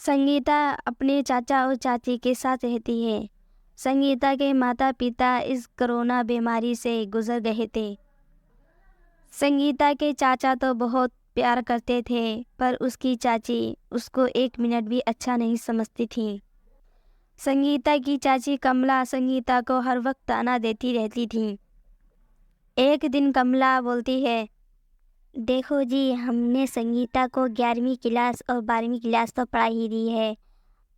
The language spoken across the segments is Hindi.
संगीता अपने चाचा और चाची के साथ रहती है। संगीता के माता पिता इस कोरोना बीमारी से गुजर गए थे। संगीता के चाचा तो बहुत प्यार करते थे, पर उसकी चाची उसको एक मिनट भी अच्छा नहीं समझती थी। संगीता की चाची कमला संगीता को हर वक्त ताना देती रहती थी। एक दिन कमला बोलती है, देखो जी, हमने संगीता को 11वीं क्लास और 12वीं क्लास तो पढ़ा ही दी है।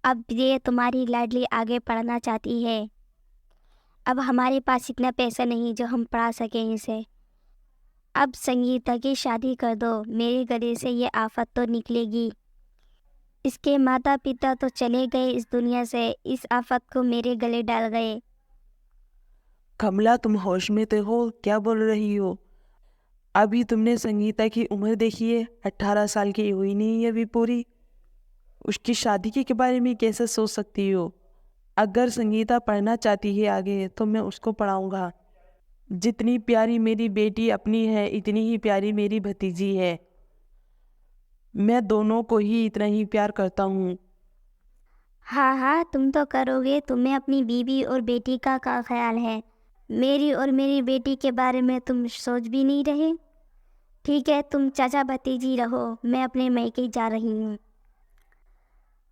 अब ये तुम्हारी लाडली आगे पढ़ना चाहती है। अब हमारे पास इतना पैसा नहीं जो हम पढ़ा सकें इसे। अब संगीता की शादी कर दो, मेरे गले से ये आफत तो निकलेगी। इसके माता पिता तो चले गए इस दुनिया से, इस आफत को मेरे गले डाल गए। कमला, तुम होश में तो हो? क्या बोल रही हो? अभी तुमने संगीता की उम्र देखी है, 18 साल की हुई नहीं है अभी पूरी। उसकी शादी के बारे में कैसे सोच सकती हो? अगर संगीता पढ़ना चाहती है आगे तो मैं उसको पढ़ाऊंगा। जितनी प्यारी मेरी बेटी अपनी है, इतनी ही प्यारी मेरी भतीजी है। मैं दोनों को ही इतना ही प्यार करता हूँ। हाँ हाँ, तुम तो करोगे, तुम्हें अपनी बीवी और बेटी का ख्याल है। मेरी और मेरी बेटी के बारे में तुम सोच भी नहीं रहे। ठीक है, तुम चाचा भतीजी रहो, मैं अपने मैके जा रही हूँ।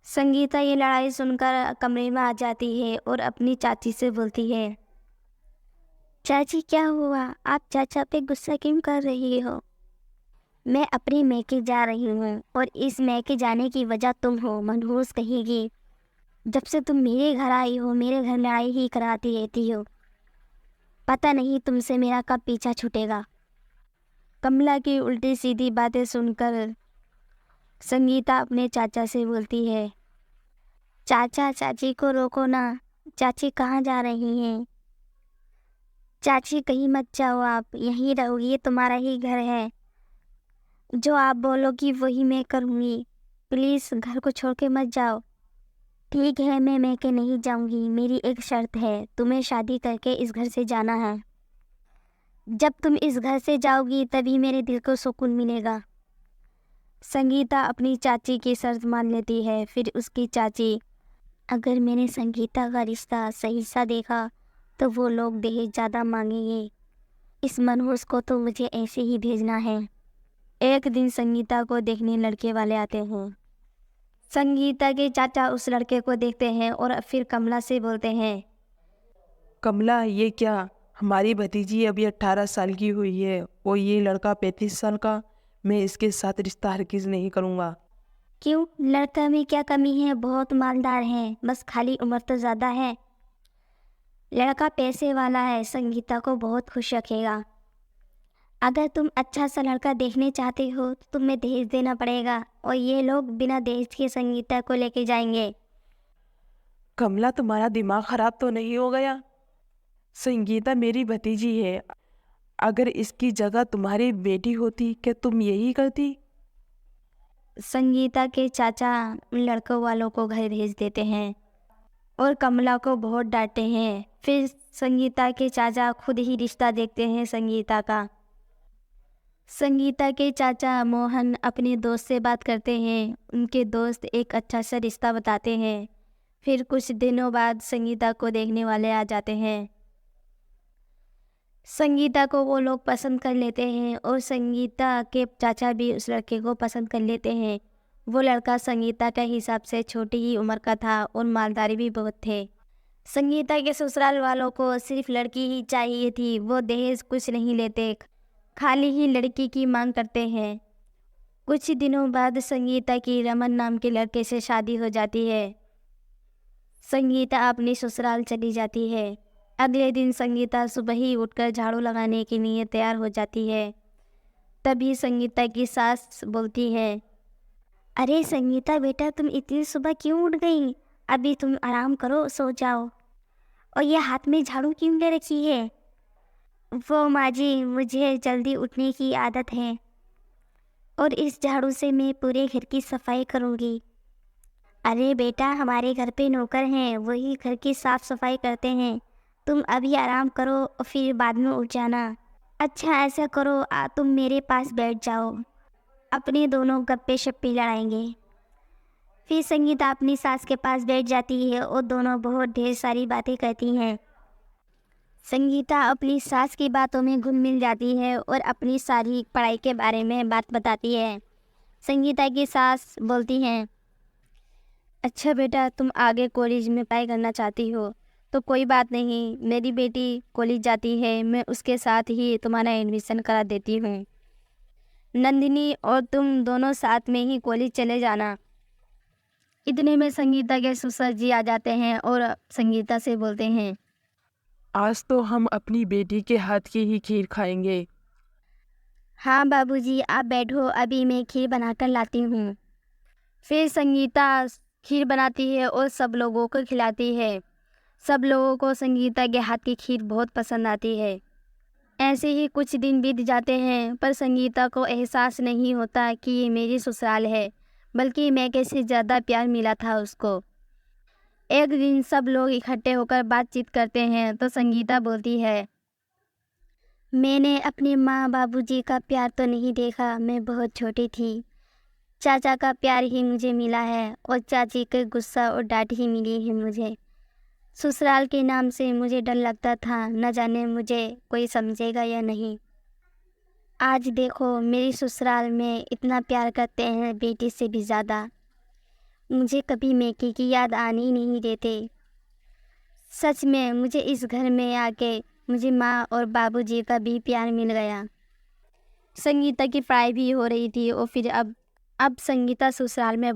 संगीता ये लड़ाई सुनकर कमरे में आ जाती है और अपनी चाची से बोलती है, चाची क्या हुआ? आप चाचा पे गुस्सा क्यों कर रही हो? मैं अपने मैके जा रही हूँ और इस मैके जाने की वजह तुम हो, मनहूस कहेगी। जब से तुम मेरे घर आई हो, मेरे घर लड़ाई ही कराती रहती हो। पता नहीं तुमसे मेरा कब पीछा छूटेगा। कमला की उल्टी सीधी बातें सुनकर संगीता अपने चाचा से बोलती है, चाचा चाची को रोको ना। चाची कहाँ जा रही हैं? चाची कहीं मत जाओ, आप यहीं रहोगी, ये तुम्हारा ही घर है। जो आप बोलोगी वही मैं करूँगी। प्लीज़ घर को छोड़ के मत जाओ। ठीक है, मैं मैके नहीं जाऊँगी। मेरी एक शर्त है, तुम्हें शादी करके इस घर से जाना है। जब तुम इस घर से जाओगी तभी मेरे दिल को सुकून मिलेगा। संगीता अपनी चाची की शर्त मान लेती है। फिर उसकी चाची, अगर मैंने संगीता का रिश्ता सही सा देखा तो वो लोग दहेज ज़्यादा मांगेंगे। इस मनहूस को तो मुझे ऐसे ही भेजना है। एक दिन संगीता को देखने लड़के वाले आते हैं। संगीता के चाचा उस लड़के को देखते हैं और फिर कमला से बोलते हैं, कमला, ये क्या? हमारी भतीजी अभी 18 साल की हुई है और ये लड़का 35 साल का। मैं इसके साथ रिश्ता हरगिज नहीं करूँगा। क्यों? लड़का में क्या कमी है? बहुत मालदार है, बस खाली उम्र तो ज़्यादा है। लड़का पैसे वाला है, संगीता को बहुत खुश रखेगा। अगर तुम अच्छा सा लड़का देखने चाहते हो तो तुम्हें दहेज देना पड़ेगा और ये लोग बिना दहेज के संगीता को लेके जाएंगे। कमला, तुम्हारा दिमाग खराब तो नहीं हो गया? संगीता मेरी भतीजी है। अगर इसकी जगह तुम्हारी बेटी होती क्या तुम यही करती? संगीता के चाचा उन लड़कों वालों को घर भेज देते हैं और कमला को बहुत डांटते हैं। फिर संगीता के चाचा खुद ही रिश्ता देखते हैं संगीता का। संगीता के चाचा मोहन अपने दोस्त से बात करते हैं। उनके दोस्त एक अच्छा सा रिश्ता बताते हैं। फिर कुछ दिनों बाद संगीता को देखने वाले आ जाते हैं। संगीता को वो लोग पसंद कर लेते हैं और संगीता के चाचा भी उस लड़के को पसंद कर लेते हैं। वो लड़का संगीता के हिसाब से छोटी ही उम्र का था और मालदारी भी बहुत थे। संगीता के ससुराल वालों को सिर्फ लड़की ही चाहिए थी। वो दहेज कुछ नहीं लेते, खाली ही लड़की की मांग करते हैं। कुछ दिनों बाद संगीता की रमन नाम के लड़के से शादी हो जाती है। संगीता अपनी ससुराल चली जाती है। अगले दिन संगीता सुबह ही उठकर झाड़ू लगाने के लिए तैयार हो जाती है। तभी संगीता की सास बोलती है, अरे संगीता बेटा, तुम इतनी सुबह क्यों उठ गई? अभी तुम आराम करो, सो जाओ। और ये हाथ में झाड़ू क्यों ले रखी है? वो माँ जी, मुझे जल्दी उठने की आदत है और इस झाड़ू से मैं पूरे घर की सफाई करूँगी। अरे बेटा, हमारे घर पे नौकर हैं, वही घर की साफ सफाई करते हैं। तुम अभी आराम करो और फिर बाद में उठ जाना। अच्छा ऐसा करो, तुम मेरे पास बैठ जाओ, अपने दोनों गप्पे शप्पे लड़ाएंगे। फिर संगीता अपनी सास के पास बैठ जाती है और दोनों बहुत ढेर सारी बातें करती हैं। संगीता अपनी सास की बातों में घुल मिल जाती है और अपनी सारी पढ़ाई के बारे में बात बताती है। संगीता की सास बोलती हैं, अच्छा बेटा, तुम आगे कॉलेज में पढ़ाई करना चाहती हो तो कोई बात नहीं, मेरी बेटी कॉलेज जाती है, मैं उसके साथ ही तुम्हारा एडमिशन करा देती हूँ। नंदिनी और तुम दोनों साथ में ही कॉलेज चले जाना। इतने में संगीता के ससुर जी आ जाते हैं और संगीता से बोलते हैं, आज तो हम अपनी बेटी के हाथ की ही खीर खाएंगे। हाँ बाबूजी, आप बैठो, अभी मैं खीर बनाकर लाती हूँ। फिर संगीता खीर बनाती है और सब लोगों को खिलाती है। सब लोगों को संगीता के हाथ की खीर बहुत पसंद आती है। ऐसे ही कुछ दिन बीत जाते हैं, पर संगीता को एहसास नहीं होता कि ये मेरी ससुराल है, बल्कि मैके से ज़्यादा प्यार मिला था उसको। एक दिन सब लोग इकट्ठे होकर बातचीत करते हैं तो संगीता बोलती है, मैंने अपने माँ बाबूजी का प्यार तो नहीं देखा, मैं बहुत छोटी थी। चाचा का प्यार ही मुझे मिला है और चाची के गुस्सा और डांट ही मिली है मुझे। ससुराल के नाम से मुझे डर लगता था, न जाने मुझे कोई समझेगा या नहीं। आज देखो, मेरी ससुराल में इतना प्यार करते हैं, बेटी से भी ज़्यादा। मुझे कभी मैके की याद आने ही नहीं देते। सच में मुझे इस घर में आके मुझे माँ और बाबूजी का भी प्यार मिल गया। संगीता की पढ़ाई भी हो रही थी और फिर अब संगीता ससुराल में